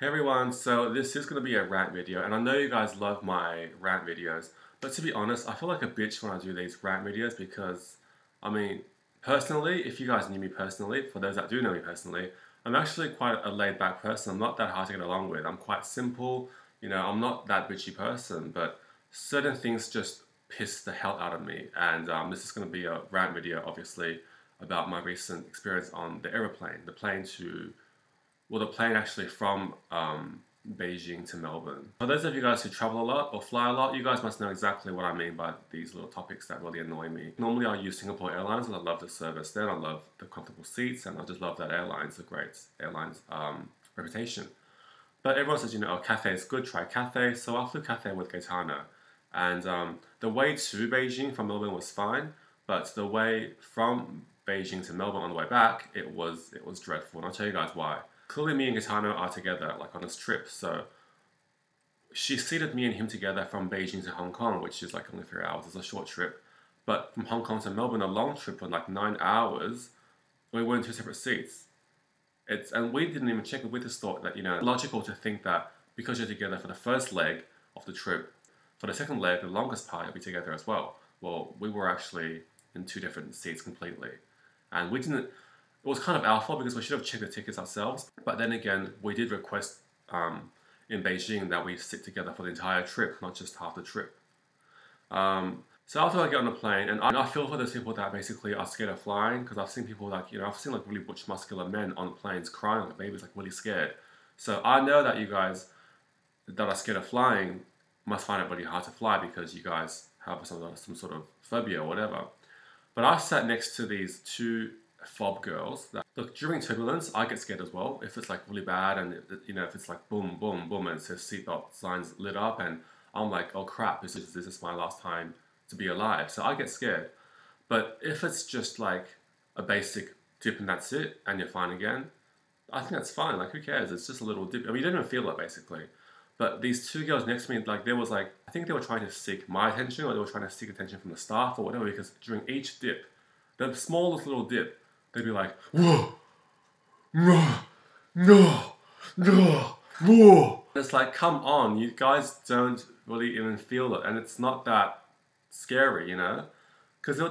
Hey everyone, so this is going to be a rant video, and I know you guys love my rant videos, but to be honest, I feel like a bitch when I do these rant videos because, personally, if you guys knew me personally, for those that do know me personally, I'm actually quite a laid-back person. I'm not that hard to get along with. I'm quite simple, I'm not that bitchy person, but certain things just piss the hell out of me, and this is going to be a rant video, obviously, about my recent experience on the aeroplane, the plane actually from Beijing to Melbourne. For those of you guys who travel a lot or fly a lot, you guys must know exactly what I mean by these little topics that really annoy me. Normally I use Singapore Airlines and I love the service there, I love the comfortable seats, and I just love that airline's a great airline's reputation. But everyone says, oh, Cathay is good, try Cathay. So I flew Cathay with Gaetano. And the way to Beijing from Melbourne was fine, but the way from Beijing to Melbourne on the way back, it was dreadful. And I'll tell you guys why. Clearly me and Gaetano are together, like on this trip, so she seated me and him together from Beijing to Hong Kong, which is like only 3 hours. It's a short trip. But from Hong Kong to Melbourne, a long trip for like 9 hours, we were in two separate seats. And we didn't even check it. We just thought that, logical to think that because you're together for the first leg of the trip, for the second leg, the longest part, you'll be together as well. Well, we were actually in two different seats completely. And we didn't... It was kind of our fault because we should have checked the tickets ourselves. But then again, we did request in Beijing that we sit together for the entire trip, not just half the trip. So after I get on the plane, and I feel for those people that basically are scared of flying, because I've seen people like, I've seen like really butch muscular men on planes crying like babies, like really scared. So I know that you guys that are scared of flying must find it really hard to fly because you guys have some sort of phobia or whatever. But I sat next to these two fob girls. Look, during turbulence, I get scared as well. If it's like really bad and if it's like boom, boom, boom, and it says seatbelt signs lit up, and I'm like, oh crap, this is my last time to be alive. So I get scared. But if it's just like a basic dip and that's it, and you're fine again, I think that's fine. Like, who cares? It's just a little dip. I mean, you don't even feel it basically. But these two girls next to me, like, I think they were trying to seek my attention, or they were trying to seek attention from the staff or whatever, because during each dip, the smallest little dip, they'd be like, whoa, no, no, no, whoa. It's like, come on, you guys don't really even feel it, and it's not that scary, because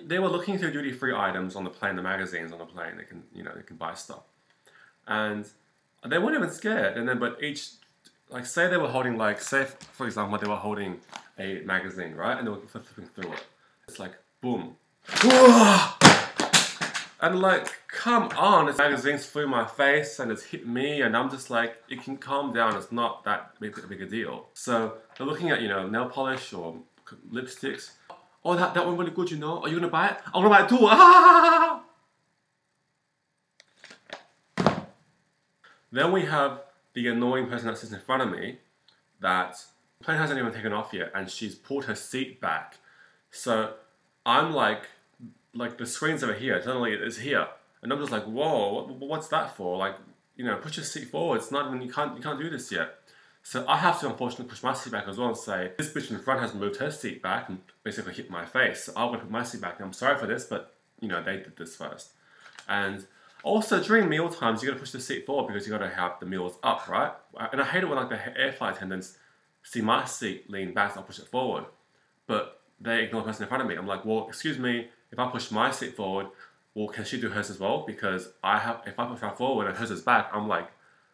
they were looking through duty-free items on the plane, the magazines on the plane. They can, they can buy stuff, and they weren't even scared. And then, but each, like, say they were holding, like, say for example, they were holding a magazine, right, and they were flipping through it. It's like, boom. And like, come on, this magazine's through my face and it's hit me, and I'm just like, it can calm down, it's not that big a deal. So they're looking at, nail polish or lipsticks. Oh, that one really good, Are you gonna buy it? I'm gonna buy it too. Ah! Then we have the annoying person that sits in front of me that the plane hasn't even taken off yet, and she's pulled her seat back. So I'm like the screen's over here, suddenly it's here. And I'm just like, whoa, what's that for? Like, put your seat forward. It's not even, you can't do this yet. So I have to unfortunately push my seat back as well and say, this bitch in front has moved her seat back and basically hit my face. So I'm gonna put my seat back. And I'm sorry for this, but they did this first. And also during meal times, you gotta push the seat forward because you gotta have the meals up, right? And I hate it when like the air flight attendants see my seat lean back, so I'll push it forward. But they ignore the person in front of me. I'm like, well, excuse me, if I push my seat forward, well, can she do hers as well? Because if I push her forward and hers is back, I'm like,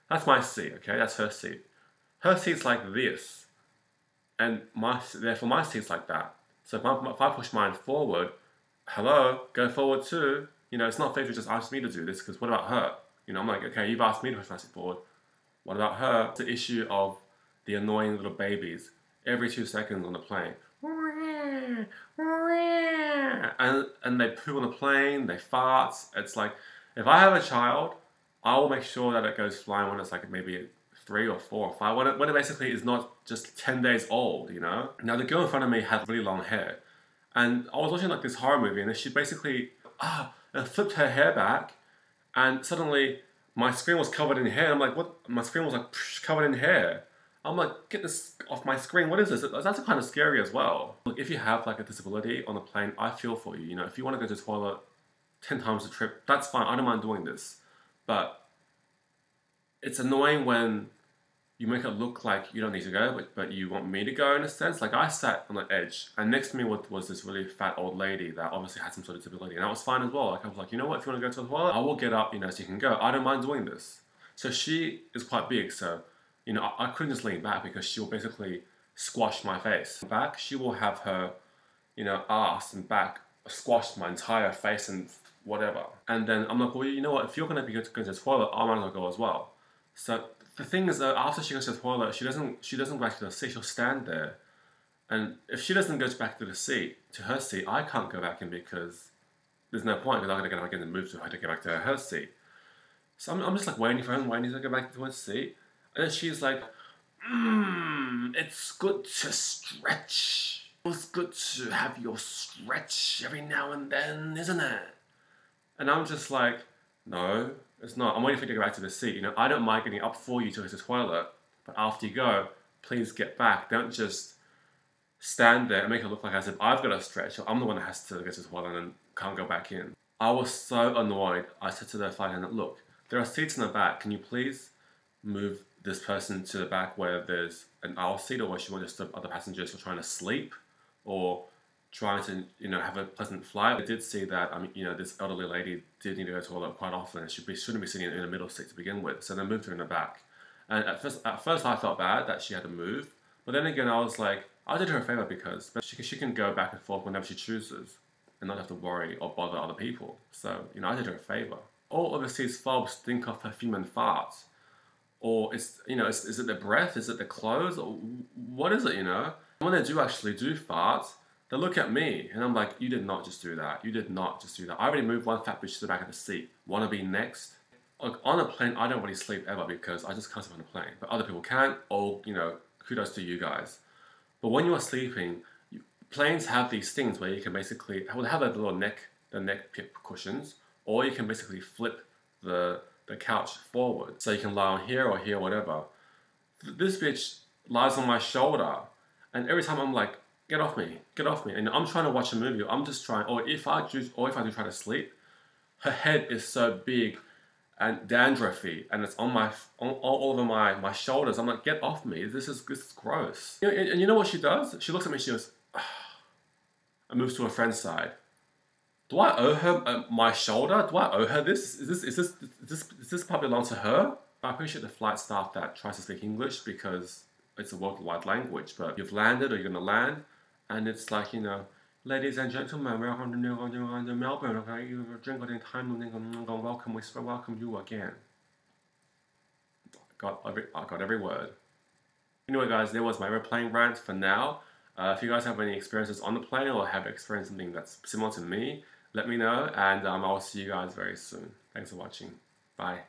that's my seat, okay? That's her seat. Her seat's like this, and therefore my seat's like that. So if I push mine forward, hello, go forward too. It's not fair to just ask me to do this, because what about her? I'm like, okay, you've asked me to push my seat forward. What about her? It's the issue of the annoying little babies every 2 seconds on the plane. And they poo on the plane, they fart. It's like, if I have a child, I will make sure that it goes flying when it's like maybe 3 or 4 or 5, when it basically is not just 10 days old, Now the girl in front of me had really long hair, and I was watching like this horror movie, and then she basically and flipped her hair back, and suddenly my screen was covered in hair. I'm like, what? My screen was like covered in hair. I'm like, get this off my screen. What is this? That's kind of scary as well. Look, if you have like a disability on the plane, I feel for you. If you want to go to the toilet 10 times a trip, that's fine. I don't mind doing this. But it's annoying when you make it look like you don't need to go, but you want me to go in a sense. Like I sat on the edge, and next to me was this really fat old lady that obviously had some sort of disability, and that was fine as well. Like I was like, you know what, if you want to go to the toilet, I will get up, so you can go. I don't mind doing this. So she is quite big, so I couldn't just lean back because she will basically squash my face. Back, she will have her, ass and back squashed my entire face and whatever. And then I'm like, well, you know what? If you're going to be going to the toilet, I might as well go as well. So the thing is, after she goes to the toilet, she doesn't go back to the seat. She'll stand there, and if she doesn't go back to her seat, I can't go back in because there's no point because I'm going to get back in and move to her to get back to her seat. So I'm just like waiting for her and waiting to go back to her seat, and then she's like, it's good to stretch. It's good to have your stretch every now and then, isn't it? And I'm just like, no, it's not. I'm waiting for you to go back to the seat. I don't mind getting up for you to go to the toilet, but after you go, please get back. Don't just stand there and make it look like as if I've got a stretch, or I'm the one that has to go to the toilet and can't go back in. I was so annoyed. I said to the flight attendant, look, there are seats in the back. Can you please move this person to the back where there's an aisle seat, or where she wants just the other passengers who are trying to sleep or trying to have a pleasant flight. I did see that this elderly lady did need to go to the toilet quite often, and shouldn't be sitting in the middle seat to begin with. So they moved her in the back. And at first I felt bad that she had to move, but then again I was like, I did her a favor because she can go back and forth whenever she chooses and not have to worry or bother other people. So I did her a favor. All overseas folks think of perfume and farts. Or is it the breath? Is it the clothes? Or what is it, When they do actually do farts, they look at me and I'm like, you did not just do that. You did not just do that. I already moved one fat bitch to the back of the seat. Want to be next? Like on a plane, I don't really sleep ever because I just can't sleep on a plane. But other people can. Or, kudos to you guys. But when you're sleeping, planes have these things where you can basically have a little neck cushions, or you can basically flip the couch forward. So you can lie on here or here, whatever. This bitch lies on my shoulder, and every time I'm like, get off me. And I'm trying to watch a movie, I'm just trying, or if I do try to sleep, her head is so big and dandruffy, and it's all over my shoulders. I'm like, get off me. This is gross. And you know what she does? She looks at me, she goes, and moves to her friend's side. Do I owe her my shoulder? Do I owe her this? Is this probably belong to her? I appreciate the flight staff that tries to speak English because it's a worldwide language. But you've landed or you're gonna land, and it's like ladies and gentlemen, welcome to Melbourne. Okay, you drink in time, and welcome. We welcome you again. I got every word. Anyway, guys, there was my airplane rant for now. If you guys have any experiences on the plane or have experienced something that's similar to me, let me know, and I'll see you guys very soon. Thanks for watching. Bye.